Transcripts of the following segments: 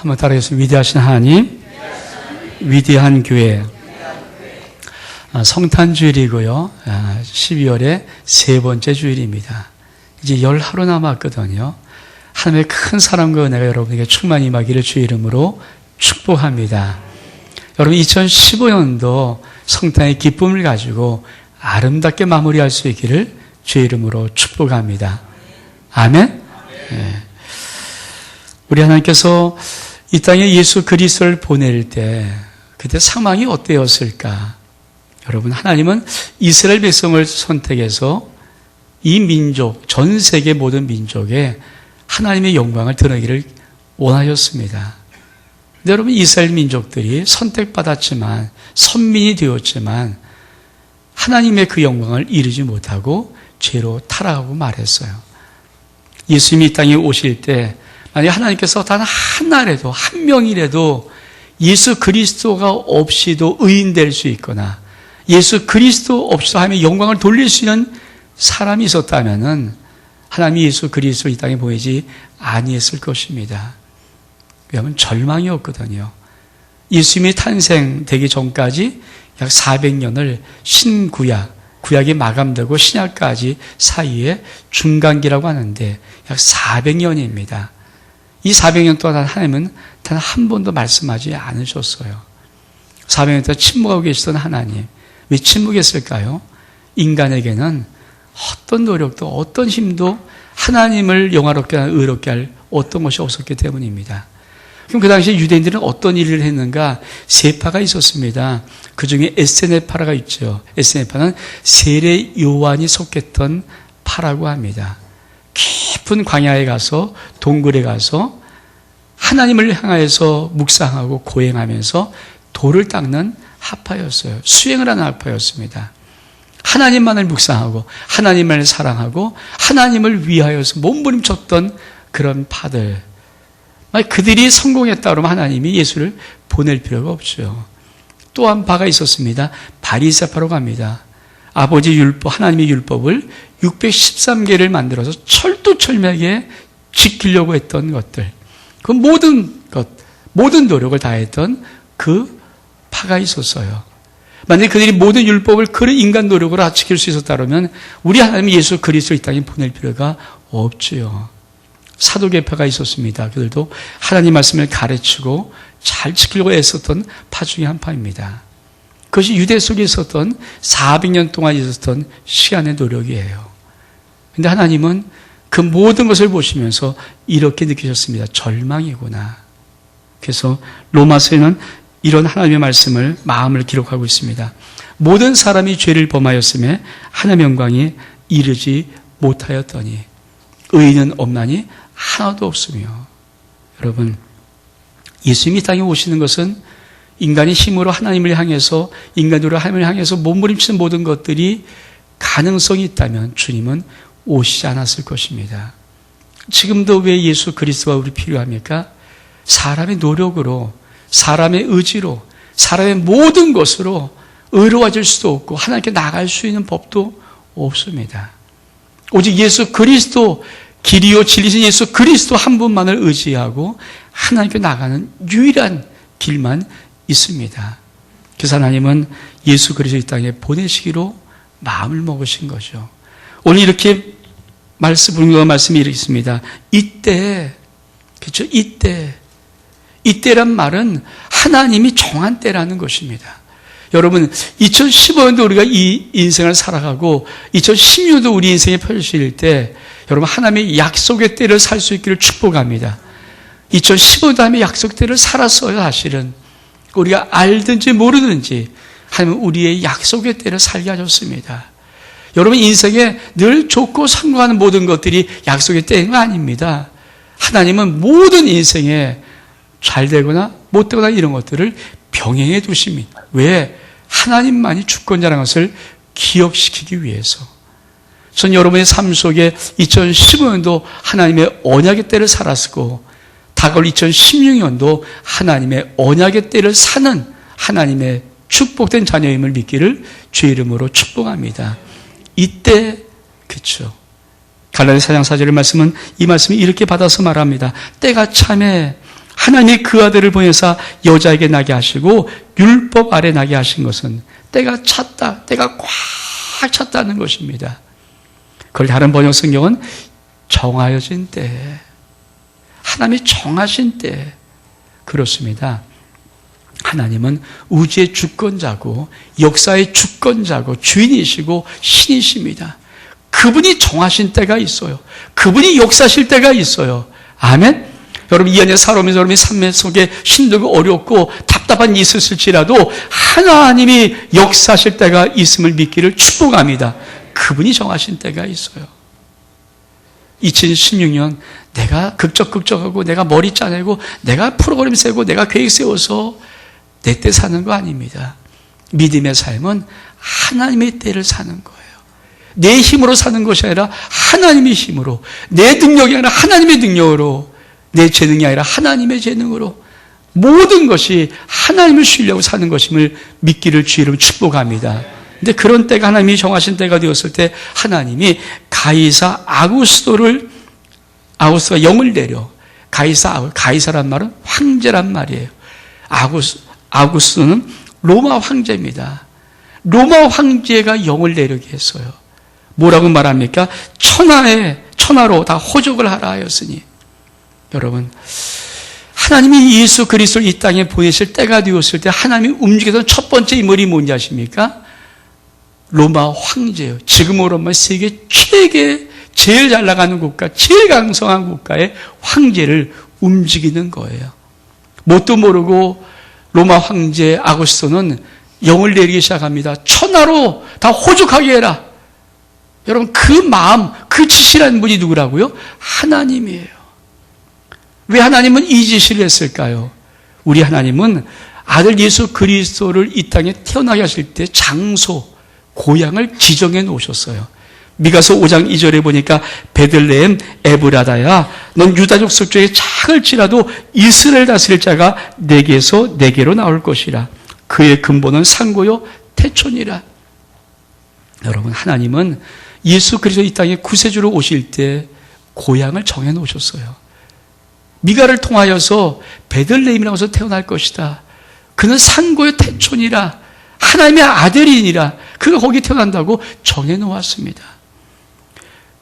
한번 따라하겠습니다. 위대하신 하나님, 위대한 교회. 성탄주일이고요. 12월의 세 번째 주일입니다. 이제 10하루 남았거든요. 하나님의 큰 사랑과 은혜가 여러분에게 충만히 임하기를 주의 이름으로 축복합니다. 여러분 2015년도 성탄의 기쁨을 가지고 아름답게 마무리할 수 있기를 주의 이름으로 축복합니다. 아멘? 네. 우리 하나님께서 이 땅에 예수 그리스도를 보낼 때 그때 상황이 어때였을까? 여러분, 하나님은 이스라엘 백성을 선택해서 이 민족, 전 세계 모든 민족에 하나님의 영광을 드러내기를 원하셨습니다. 근데 여러분, 이스라엘 민족들이 선택받았지만, 선민이 되었지만 하나님의 그 영광을 이루지 못하고 죄로 타락하고 말했어요. 예수님이 이 땅에 오실 때 만약 하나님께서 단 한 날에도, 한 명이라도 예수 그리스도가 없이도 의인될 수 있거나 예수 그리스도 없이도 하나님의 영광을 돌릴 수 있는 사람이 있었다면 하나님이 예수 그리스도를 이 땅에 보이지 아니했을 것입니다. 왜냐하면 절망이었거든요. 예수님이 탄생되기 전까지 약 400년을 신구약, 구약이 마감되고 신약까지 사이에 중간기라고 하는데 약 400년입니다. 이 400년 동안 하나님은 단 한 번도 말씀하지 않으셨어요. 400년 동안 침묵하고 계시던 하나님. 왜 침묵했을까요? 인간에게는 어떤 노력도 어떤 힘도 하나님을 영화롭게 하는 의롭게 할 어떤 것이 없었기 때문입니다. 그럼 그 당시에 유대인들은 어떤 일을 했는가? 세 파가 있었습니다. 그 중에 에세네파라가 있죠. 에세네파는 세례 요한이 속했던 파라고 합니다. 깊은 광야에 가서 동굴에 가서 하나님을 향하여서 묵상하고 고행하면서 돌을 닦는 하파였어요. 수행을 하는 하파였습니다. 하나님만을 묵상하고 하나님을 사랑하고 하나님을 위하여서 몸부림쳤던 그런 파들. 만약 그들이 성공했다 그러면 하나님이 예수를 보낼 필요가 없죠. 또 한 파가 있었습니다. 바리새파라고 합니다. 아버지 율법, 하나님의 율법을 613개를 만들어서 철두철미하게 지키려고 했던 것들. 그 모든 노력을 다했던 그 파가 있었어요. 만약에 그들이 모든 율법을 그런 인간 노력으로 다 지킬 수 있었다면 우리 하나님 예수 그리스도 이 땅에 보낼 필요가 없지요. 사도계파가 있었습니다. 그들도 하나님 말씀을 가르치고 잘 지키려고 애썼던 파 중에 한 파입니다. 그것이 유대 속에 있었던 400년 동안 있었던 시간의 노력이에요. 그런데 하나님은 그 모든 것을 보시면서 이렇게 느끼셨습니다. 절망이구나. 그래서 로마서에는 이런 하나님의 말씀을 마음을 기록하고 있습니다. 모든 사람이 죄를 범하였음에 하나님의 영광이 이르지 못하였더니 의인은 없나니 하나도 없으며. 여러분, 예수님이 땅에 오시는 것은 인간의 힘으로 하나님을 향해서 인간으로 하나님을 향해서 몸부림치는 모든 것들이 가능성이 있다면 주님은 오시지 않았을 것입니다. 지금도 왜 예수 그리스도가 우리 필요합니까? 사람의 노력으로, 사람의 의지로, 사람의 모든 것으로 의로워질 수도 없고 하나님께 나갈 수 있는 법도 없습니다. 오직 예수 그리스도, 길이요 진리신 예수 그리스도 한 분만을 의지하고 하나님께 나가는 유일한 길만 있습니다. 그래서 하나님은 예수 그리스도 이 땅에 보내시기로 마음을 먹으신 거죠. 오늘 이렇게 말씀이 이렇게 있습니다. 이때, 그렇죠? 이때란 말은 하나님이 정한 때라는 것입니다. 여러분, 2015년도 우리가 이 인생을 살아가고 2016년도 우리 인생에 펼칠 때 여러분 하나님의 약속의 때를 살 수 있기를 축복합니다. 2015년도 하나님의 약속의 때를 살았어요. 사실은 우리가 알든지 모르든지 하나님은 우리의 약속의 때를 살게 하셨습니다. 여러분 인생에 늘 좋고 성공하는 모든 것들이 약속의 때인 거 아닙니다. 하나님은 모든 인생에 잘 되거나 못 되거나 이런 것들을 병행해 두십니다. 왜? 하나님만이 주권자라는 것을 기억시키기 위해서. 전 여러분의 삶 속에 2015년도 하나님의 언약의 때를 살았고 다가올 2016년도 하나님의 언약의 때를 사는 하나님의 축복된 자녀임을 믿기를 주의 이름으로 축복합니다. 이때, 그렇죠. 갈라디아 4장 4절의 말씀은 이 말씀이 이렇게 받아서 말합니다. 때가 참에 하나님이 그 아들을 보내사 여자에게 나게 하시고 율법 아래 나게 하신 것은 때가 찼다, 때가 꽉 찼다는 것입니다. 그걸 다른 번역 성경은 정하여진 때, 하나님이 정하신 때. 그렇습니다. 하나님은 우주의 주권자고 역사의 주권자고 주인이시고 신이십니다. 그분이 정하신 때가 있어요. 그분이 역사하실 때가 있어요. 아멘. 여러분 이 안에 살아오면서 여러분이 삶 속에 힘들고 어렵고 답답한 일이 있었을지라도 하나님이 역사하실 때가 있음을 믿기를 축복합니다. 그분이 정하신 때가 있어요. 2016년 내가 극적하고 내가 머리 짜내고 내가 프로그램 세고 내가 계획 세워서 내 때 사는 거 아닙니다. 믿음의 삶은 하나님의 때를 사는 거예요. 내 힘으로 사는 것이 아니라 하나님의 힘으로, 내 능력이 아니라 하나님의 능력으로, 내 재능이 아니라 하나님의 재능으로 모든 것이 하나님을 쉬려고 사는 것임을 믿기를 주의 이름으로 축복합니다. 근데 그런 때가 하나님이 정하신 때가 되었을 때 하나님이 가이사 아구스가 영을 내려 가이사란 말은 황제란 말이에요. 아구스는 로마 황제입니다. 로마 황제가 영을 내리게 했어요. 뭐라고 말합니까? 천하로 다 호족을 하라 하였으니. 여러분, 하나님이 예수 그리스도를 이 땅에 보내실 때가 되었을 때 하나님이 움직였던 첫 번째 인물이 뭔지 아십니까? 로마 황제예요. 지금으로 보면 세계 최대 제일 잘 나가는 국가, 제일 강성한 국가의 황제를 움직이는 거예요. 뭣도 모르고 로마 황제 아구스토는 영을 내리기 시작합니다. 천하로 다 호족하게 해라. 여러분 그 마음, 그 지시라는 분이 누구라고요? 하나님이에요. 왜 하나님은 이 지시를 했을까요? 우리 하나님은 아들 예수 그리스도를 이 땅에 태어나게 하실 때 장소, 고향을 지정해 놓으셨어요. 미가서 5장 2절에 보니까 베들레헴 에브라다야 넌 유다족 속중에 작을지라도 이스라엘 다스릴 자가 내게로 나올 것이라. 그의 근본은 상고요 태촌이라. 여러분 하나님은 예수 그리스도 이 땅에 구세주로 오실 때 고향을 정해 놓으셨어요. 미가를 통하여서 베들레헴이라고 해서 태어날 것이다. 그는 상고요 태촌이라. 하나님의 아들이니라. 그가 거기 태어난다고 정해 놓았습니다.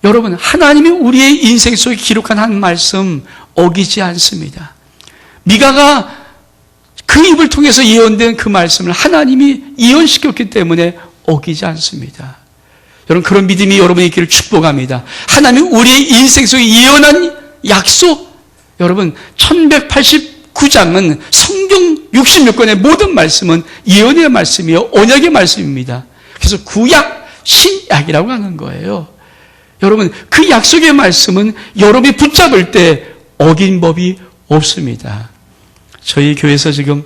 여러분 하나님이 우리의 인생 속에 기록한 한 말씀 어기지 않습니다. 미가가 그 입을 통해서 예언된 그 말씀을 하나님이 예언시켰기 때문에 어기지 않습니다. 여러분 그런 믿음이 여러분의 있기를 축복합니다. 하나님이 우리의 인생 속에 예언한 약속, 여러분 1189장은 성경 66권의 모든 말씀은 예언의 말씀이요 언약의 말씀입니다. 그래서 구약, 신약이라고 하는 거예요. 여러분 그 약속의 말씀은 여러분이 붙잡을 때 어긴 법이 없습니다. 저희 교회에서 지금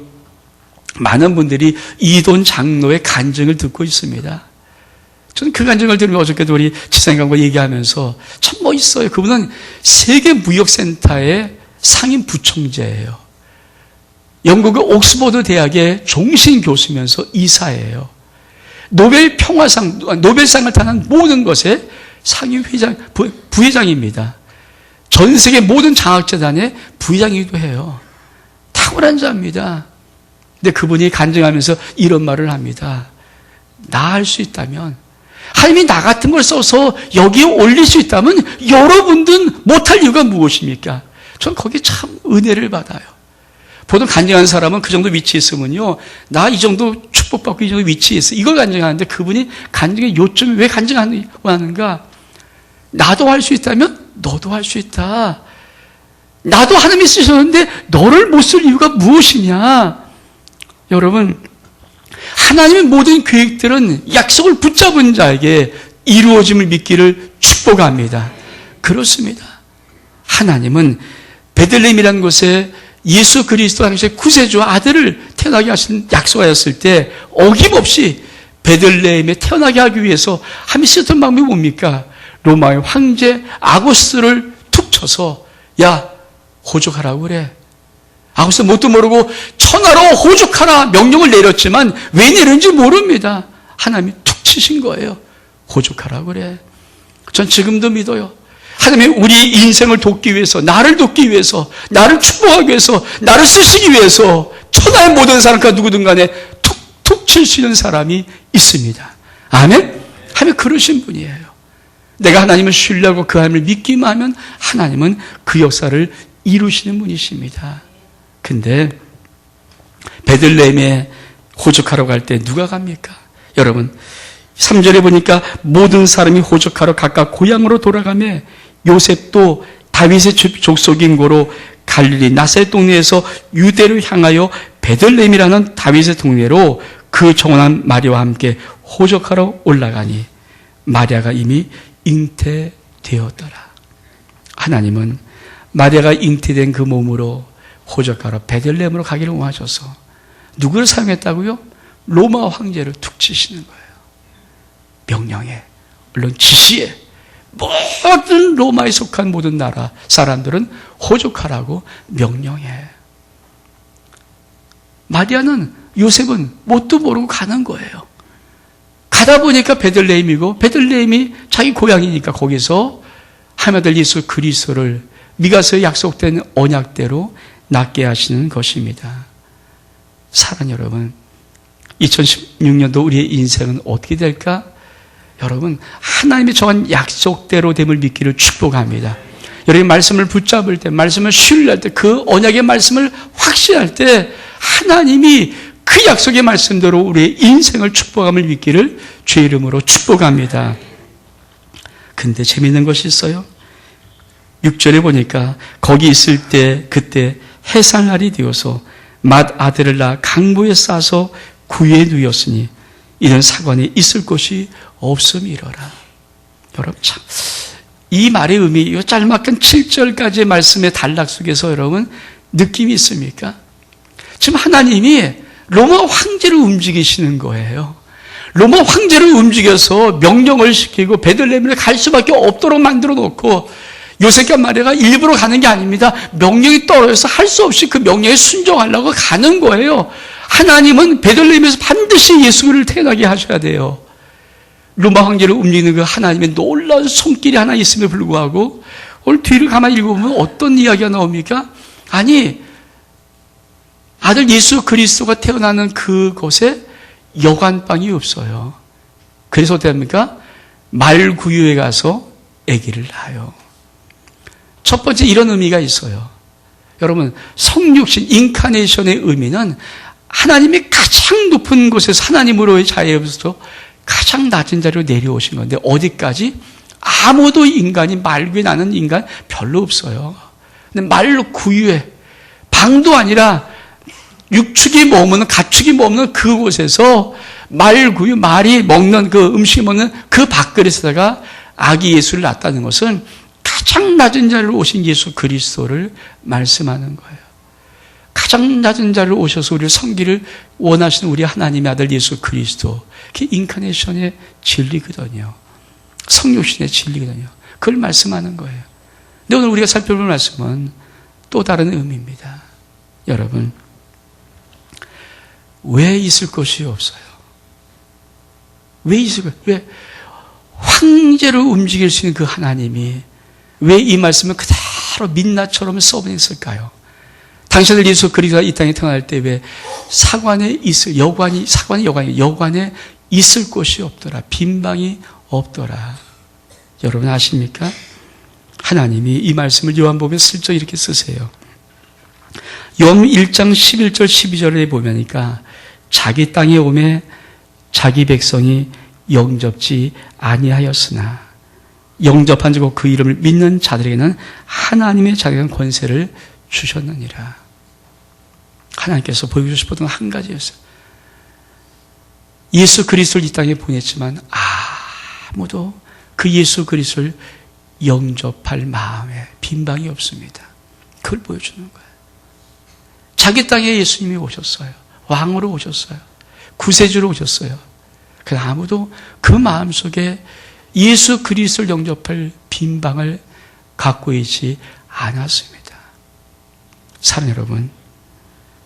많은 분들이 이돈 장로의 간증을 듣고 있습니다. 저는 그 간증을 들으면 어저께도 우리 지사님과 얘기하면서 참 멋있어요. 그분은 세계무역센터의 상임 부총재예요. 영국의 옥스퍼드 대학의 종신 교수면서 이사예요. 노벨 평화상, 노벨상을 타는 모든 것에 상임회장, 부회장입니다. 전 세계 모든 장학재단의 부회장이기도 해요. 탁월한 자입니다. 근데 그분이 간증하면서 이런 말을 합니다. 나 할 수 있다면, 하나님이 나 같은 걸 써서 여기에 올릴 수 있다면 여러분들은 못할 이유가 무엇입니까? 전 거기에 참 은혜를 받아요. 보통 간증하는 사람은 그 정도 위치에 있으면요, 나 이 정도 축복받고 이 정도 위치에 있어. 이걸 간증하는데 그분이 간증의 요점이 왜 간증하는가? 나도 할 수 있다면 너도 할 수 있다. 나도 하나님이 쓰셨는데 너를 못 쓸 이유가 무엇이냐? 여러분, 하나님의 모든 계획들은 약속을 붙잡은 자에게 이루어짐을 믿기를 축복합니다. 그렇습니다. 하나님은 베들레헴이라는 곳에 예수 그리스도 당시에 구세주 아들을 태어나게 하신 약속하였을 때 어김없이 베들레헴에 태어나게 하기 위해서 하나님이 쓰던 방법이 뭡니까? 로마의 황제 아구스를 툭 쳐서 야 호족하라고 그래. 아구스는 뭣도 모르고 천하로 호족하라 명령을 내렸지만 왜 내렸는지 모릅니다. 하나님이 툭 치신 거예요. 호족하라고 그래. 전 지금도 믿어요. 하나님이 우리 인생을 돕기 위해서, 나를 돕기 위해서, 나를 축복하기 위해서, 나를 쓰시기 위해서 천하의 모든 사람과 누구든 간에 툭툭 칠 수 있는 사람이 있습니다. 아멘? 하나님 그러신 분이에요. 내가 하나님을 신뢰하고 그 하나님을 믿기만 하면 하나님은 그 역사를 이루시는 분이십니다. 근데 베들레헴에 호적하러 갈 때 누가 갑니까? 여러분 3절에 보니까 모든 사람이 호적하러 각각 고향으로 돌아가며 요셉도 다윗의 족속인 고로 갈릴리 나사렛 동네에서 유대로 향하여 베들레헴이라는 다윗의 동네로 그 정원한 마리아와 함께 호적하러 올라가니 마리아가 이미 잉태되었더라. 하나님은 마리아가 잉태된 그 몸으로 호적하러 베들레헴으로 가기를 원하셔서 누구를 사용했다고요? 로마 황제를 툭 치시는 거예요. 명령에, 물론 지시에 모든 로마에 속한 모든 나라 사람들은 호적하라고 명령해. 마리아는 요셉은 뭣도 모르고 가는 거예요. 가다 보니까 베들레헴이고 베들레헴이 자기 고향이니까 거기서 하나님의 아들 예수 그리스도를 미가서에 약속된 언약대로 낳게 하시는 것입니다. 사랑하는 여러분, 2016년도 우리의 인생은 어떻게 될까? 여러분, 하나님이 정한 약속대로 됨을 믿기를 축복합니다. 여러분이 말씀을 붙잡을 때, 말씀을 신뢰할 때, 그 언약의 말씀을 확신할 때 하나님이 그 약속의 말씀대로 우리의 인생을 축복함을 믿기를 주의 이름으로 축복합니다. 근데 재미있는 것이 있어요. 6절에 보니까 거기 있을 때 그때 해산날이 되어서 맏 아들을 낳아 강보에 싸서 구유에 누였으니 이런 사관에 있을 곳이 없음이로라. 여러분 참, 이 말의 의미, 이 짤막한 7절까지의 말씀의 단락 속에서 여러분 느낌이 있습니까? 지금 하나님이 로마 황제를 움직이시는 거예요. 로마 황제를 움직여서 명령을 시키고 베들레헴에 갈 수밖에 없도록 만들어 놓고 요셉과 마리아가 일부러 가는 게 아닙니다. 명령이 떨어져서 할 수 없이 그 명령에 순종하려고 가는 거예요. 하나님은 베들레헴에서 반드시 예수를 태어나게 하셔야 돼요. 로마 황제를 움직이는 그 하나님의 놀라운 손길이 하나 있음에 불구하고 오늘 뒤를 가만히 읽어보면 어떤 이야기가 나옵니까? 아니, 아들 예수 그리스도가 태어나는 그곳에 여관방이 없어요. 그래서 어떻게 합니까? 말구유에 가서 아기를 낳아요. 첫 번째 이런 의미가 있어요. 여러분, 성육신, 인카네이션의 의미는 하나님이 가장 높은 곳에서 하나님으로의 자유에서 가장 낮은 자리로 내려오신 건데 어디까지? 아무도 인간이 말구에 나는 인간 별로 없어요. 근데 말로 구유에 방도 아니라 육축이 머무는 가축이 머무는 그곳에서 말구유, 말이 먹는 그 음식 먹는 그 밥그릇에다가 아기 예수를 낳았다는 것은 가장 낮은 자리로 오신 예수 그리스도를 말씀하는 거예요. 가장 낮은 자리로 오셔서 우리를 섬기를 원하시는 우리 하나님의 아들 예수 그리스도. 그게 인카네이션의 진리거든요. 성육신의 진리거든요. 그걸 말씀하는 거예요. 근데 오늘 우리가 살펴볼 말씀은 또 다른 의미입니다. 여러분, 왜 있을 것이 없어요? 왜 있을 것? 왜 황제를 움직일 수 있는 그 하나님이 왜 이 말씀을 그대로 민낯처럼 써보냈을까요? 당신들 예수 그리스도가 이 땅에 태어날 때 왜 사관에 여관에 있을 곳이 없더라. 빈방이 없더라. 여러분 아십니까? 하나님이 이 말씀을 요한복음에 슬쩍 이렇게 쓰세요. 요한 1장 11절 12절에 보면니까 자기 땅에 오매 자기 백성이 영접지 아니하였으나 영접한 즉 그 이름을 믿는 자들에게는 하나님의 자격한 권세를 주셨느니라. 하나님께서 보여주고 싶었던 한 가지였어요. 예수 그리스도를 이 땅에 보냈지만 아무도 그 예수 그리스도를 영접할 마음에 빈방이 없습니다. 그걸 보여주는 거예요. 자기 땅에 예수님이 오셨어요. 왕으로 오셨어요. 구세주로 오셨어요. 그러나 아무도 그 마음속에 예수 그리스도를 영접할 빈방을 갖고 있지 않았습니다. 사랑하는 여러분,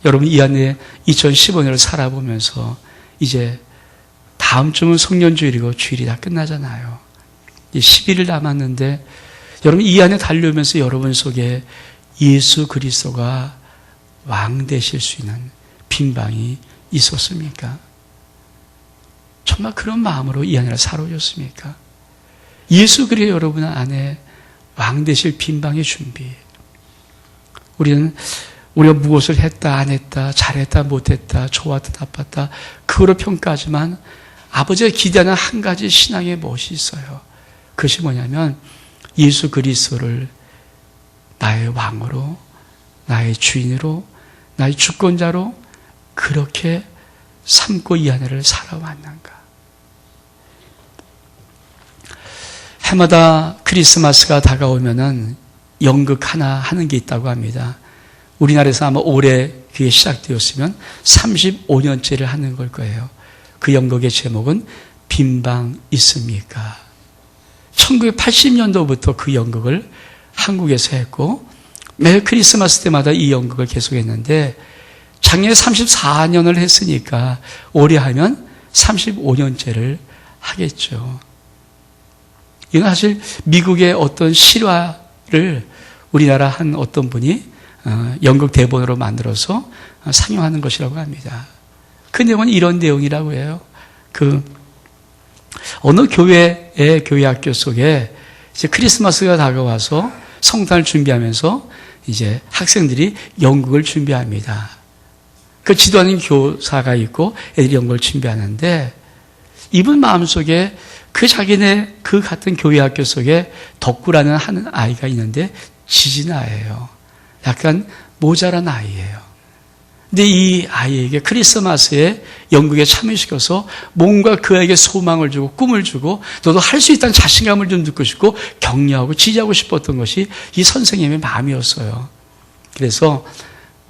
여러분 이 안에 2015년을 살아보면서 이제 다음 주면 성년주일이고 주일이 다 끝나잖아요. 이제 10일 남았는데 여러분 이 안에 달려오면서 여러분 속에 예수 그리스도가 왕 되실 수 있는 빈방이 있었습니까? 정말 그런 마음으로 이 안에 살아오셨습니까? 예수 그리스도 여러분 안에 왕 되실 빈방의 준비. 우리가 무엇을 했다 안 했다 잘했다 못했다 좋았다 나빴다 그거로 평가하지만 아버지가 기대하는 한 가지 신앙의 무엇이 있어요. 그것이 뭐냐면 예수 그리스도를 나의 왕으로 나의 주인으로 나의 주권자로 그렇게 삼고 이 안에를 살아왔는가. 해마다 크리스마스가 다가오면은 연극 하나 하는 게 있다고 합니다. 우리나라에서 아마 올해 그게 시작되었으면 35년째를 하는 걸 거예요. 그 연극의 제목은 빈방 있습니까? 1980년도부터 그 연극을 한국에서 했고 매 크리스마스 때마다 이 연극을 계속했는데 작년에 34년을 했으니까 올해 하면 35년째를 하겠죠. 이건 사실 미국의 어떤 실화를 우리나라 한 어떤 분이 연극 대본으로 만들어서 상영하는 것이라고 합니다. 그 내용은 이런 내용이라고 해요. 어느 교회의 교회학교 속에 이제 크리스마스가 다가와서 성탄을 준비하면서 이제 학생들이 연극을 준비합니다. 그 지도하는 교사가 있고 애들이 연극을 준비하는데 이분 마음속에 자기네 그 같은 교회학교 속에 덕구라는 하는 아이가 있는데 지진아예요. 약간 모자란 아이예요. 근데 이 아이에게 크리스마스에 연극에 참여시켜서 뭔가 그에게 소망을 주고 꿈을 주고 너도 할 수 있다는 자신감을 좀 듣고 싶고 격려하고 지지하고 싶었던 것이 이 선생님의 마음이었어요. 그래서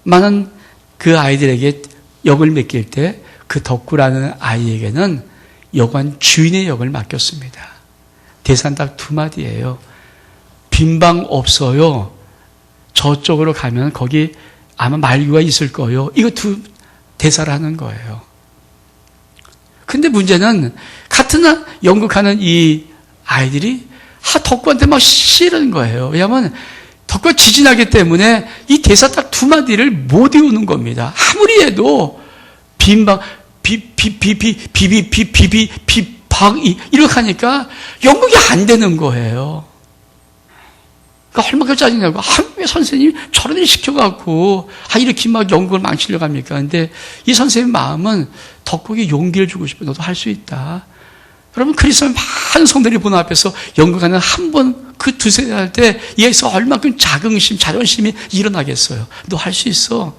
많은 그 아이들에게 역을 맡길 때 그 덕구라는 아이에게는 여관 주인의 역을 맡겼습니다. 대사는 딱 두 마디예요. 빈방 없어요. 저쪽으로 가면 거기 아마 말규가 있을 거예요. 이거 두 대사를 하는 거예요. 근데 문제는 같은 연극하는 이 아이들이 덕구한테 막 싫은 거예요. 왜냐하면 덕구가 지진하기 때문에 이 대사 딱 두 마디를 못 외우는 겁니다. 아무리 해도 빈방 이렇게 하니까 연극이 안 되는 거예요. 그러니까 얼마나 짜증나고 왜 선생님이 저런 일 시켜갖고 이렇게 막 연극을 망치려고 합니까? 근데 이 선생님 마음은 덕국에 용기를 주고 싶어. 너도 할 수 있다. 여러분 크리스마스 많은 성들이 보는 앞에서 연극하는 한 번 그 두세 달 때 얘에서 얼마큼 자긍심, 자존심이 일어나겠어요. 너 할 수 있어.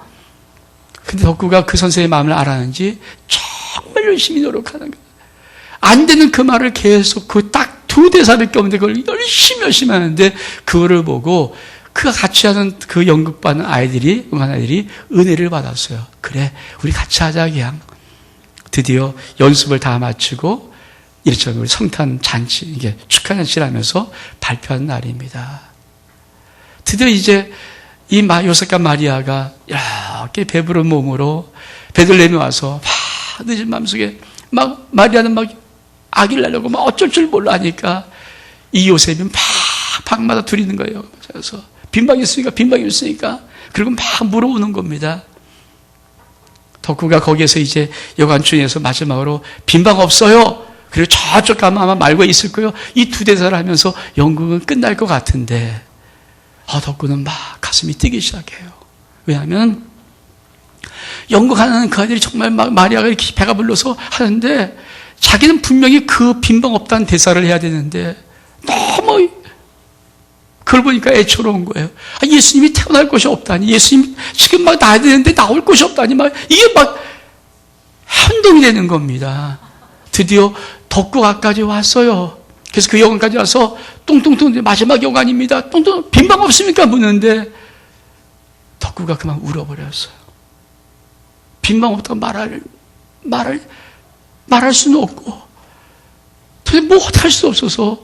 근데 덕구가 그 선생님의 마음을 알았는지 정말 열심히 노력하는 거예요. 안 되는 그 말을 계속 그 딱 두 대사밖에 없는데 그걸 열심히 하는데 그거를 보고 그가 같이 하는 그 연극반 아이들이 은혜를 받았어요. 그래, 우리 같이 하자 그냥. 드디어 연습을 다 마치고 이렇게 우리 성탄 잔치, 이게 축하 잔치를 하면서 발표한 날입니다. 드디어 이제 이 요셉과 마리아가 이렇게 배부른 몸으로 베들레헴에 와서 늦은 밤속에 마리아는 아기를 낳으려고 어쩔 줄 몰라 하니까 이 요셉이 방마다 두리는 거예요. 그래서 빈방이 있으니까 그리고 물어오는 겁니다. 덕구가 거기에서 이제 여관중에서 마지막으로 빈방 없어요. 그리고 저쪽 가면 아마 말고 있을 거예요. 이 두 대사를 하면서 연극은 끝날 것 같은데 덕구는 가슴이 뛰기 시작해요. 왜냐하면 연극하는 그 아들이 정말 마리아가 이렇게 배가 불러서 하는데 자기는 분명히 그 빈방 없다는 대사를 해야 되는데 너무 그걸 보니까 애처로운 거예요. 예수님이 태어날 곳이 없다니, 예수님이 지금 나야 되는데 나올 곳이 없다니, 이게 혼동이 되는 겁니다. 드디어 덕구가까지 왔어요. 그래서 그 여관까지 와서 뚱뚱뚱 마지막 여관입니다. 뚱뚱 빈방 없습니까? 묻는데 덕구가 그만 울어버렸어요. 빈방 없다고 말할 수는 없고 도대체 못할 수 없어서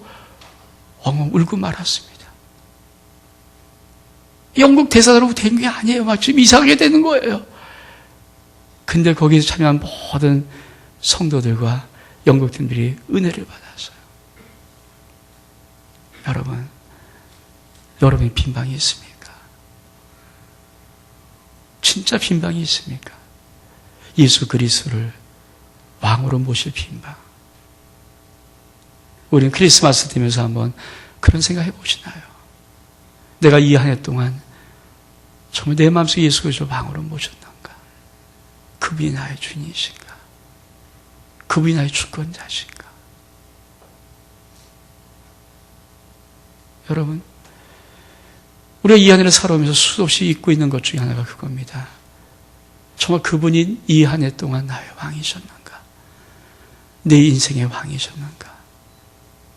엉엉 울고 말았습니다. 영국 대사로 된 게 아니에요. 지금 이상하게 되는 거예요. 근데 거기서 참여한 모든 성도들과 영국팀들이 은혜를 받았어요. 여러분, 여러분의 빈방이 있습니까? 진짜 빈방이 있습니까? 예수 그리스도를 왕으로 모실 빈방. 우리는 크리스마스 되면서 한번 그런 생각 해보시나요? 내가 이 한 해 동안 정말 내 마음속에 예수 그리스도를 왕으로 모셨는가? 그분이 나의 주인이신가? 그분이 나의 주권자신가? 여러분, 우리가 이 한 해를 살아오면서 수도 없이 잊고 있는 것 중에 하나가 그겁니다. 정말 그분이 이 한 해 동안 나의 왕이셨는가? 내 인생의 왕이셨는가?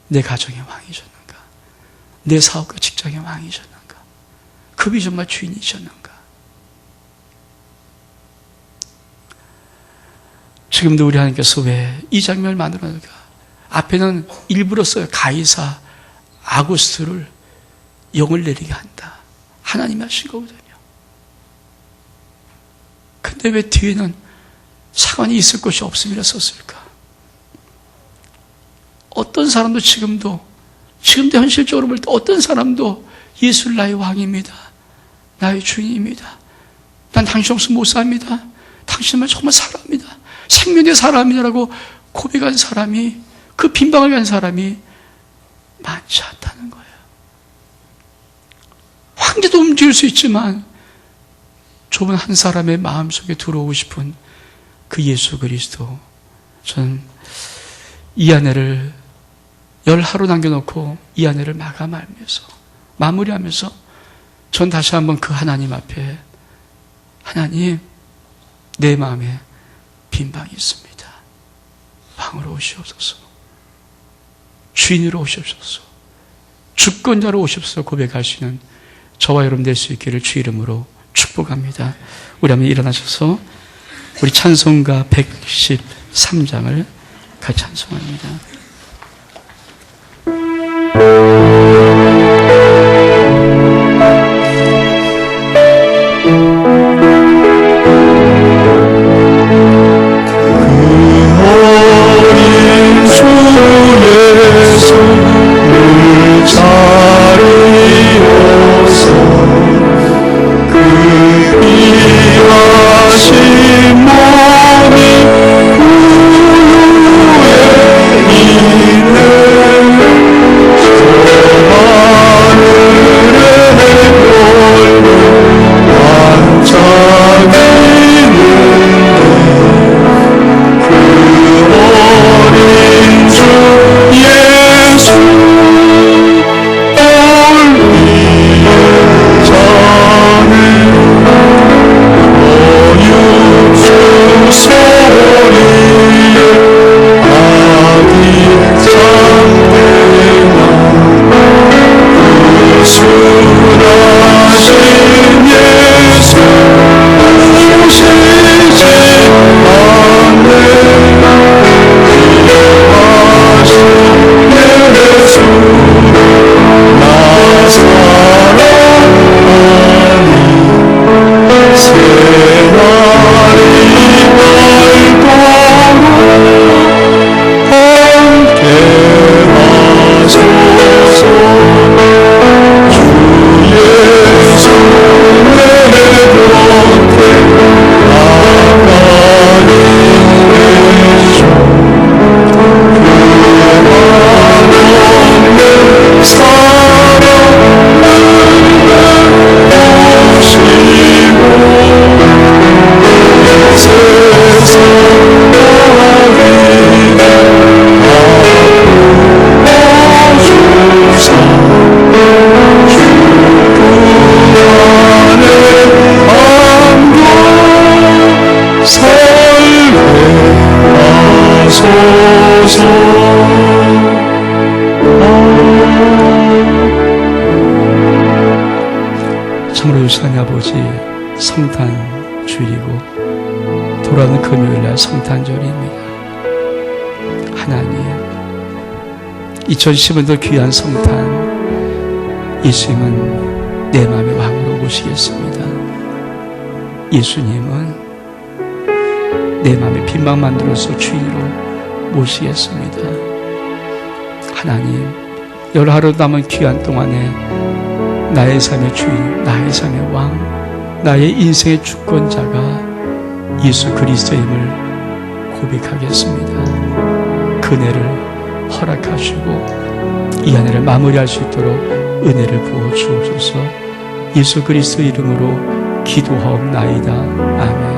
내 가정의 왕이셨는가? 내 사업과 직장의 왕이셨는가? 그분이 정말 주인이셨는가? 지금도 우리 하나님께서 왜 이 장면을 만들어놓을까? 앞에는 일부러 써요. 가이사 아구스트를 영을 내리게 한다. 하나님이 하신 거거든요. 근데 왜 뒤에는 사관이 있을 것이 없음이라 썼을까? 어떤 사람도 지금도 현실적으로 볼 때 어떤 사람도 예수를 나의 왕입니다. 나의 주인입니다. 난 당신 없으면 못 삽니다. 당신만 정말 사랑합니다. 생명의 사람이라고 고백한 사람이, 그 빈방을 간 사람이 많지 않다는 거예요. 황제도 움직일 수 있지만 좁은 한 사람의 마음속에 들어오고 싶은 그 예수 그리스도, 저는 이 한 해를 10하루 남겨놓고 이 한 해를 마무리하면서 전 다시 한번 그 하나님 앞에, 하나님, 내 마음에 빈방이 있습니다. 왕으로 오시옵소서. 주인으로 오시옵소서. 주권자로 오시옵소서 고백할 수 있는 저와 여러분 될 수 있기를 주 이름으로 축복합니다. 우리 한번 일어나셔서 우리 찬송가 113장을 같이 찬송합니다. 참으로 유수한 아버지, 성탄 주일이고 돌아오는 금요일날 성탄절입니다. 하나님, 2010년도 귀한 성탄, 예수님은 내 마음의 왕으로 모시겠습니다. 예수님은 내 마음의 빈방 만들어서 주인으로 모시겠습니다. 하나님, 10하루 남은 귀한 동안에 나의 삶의 주인, 나의 삶의 왕, 나의 인생의 주권자가 예수 그리스도임을 고백하겠습니다. 그네를 허락하시고 이 한 해를 마무리할 수 있도록 은혜를 부어 주옵소서. 예수 그리스도 이름으로 기도하옵나이다. 아멘.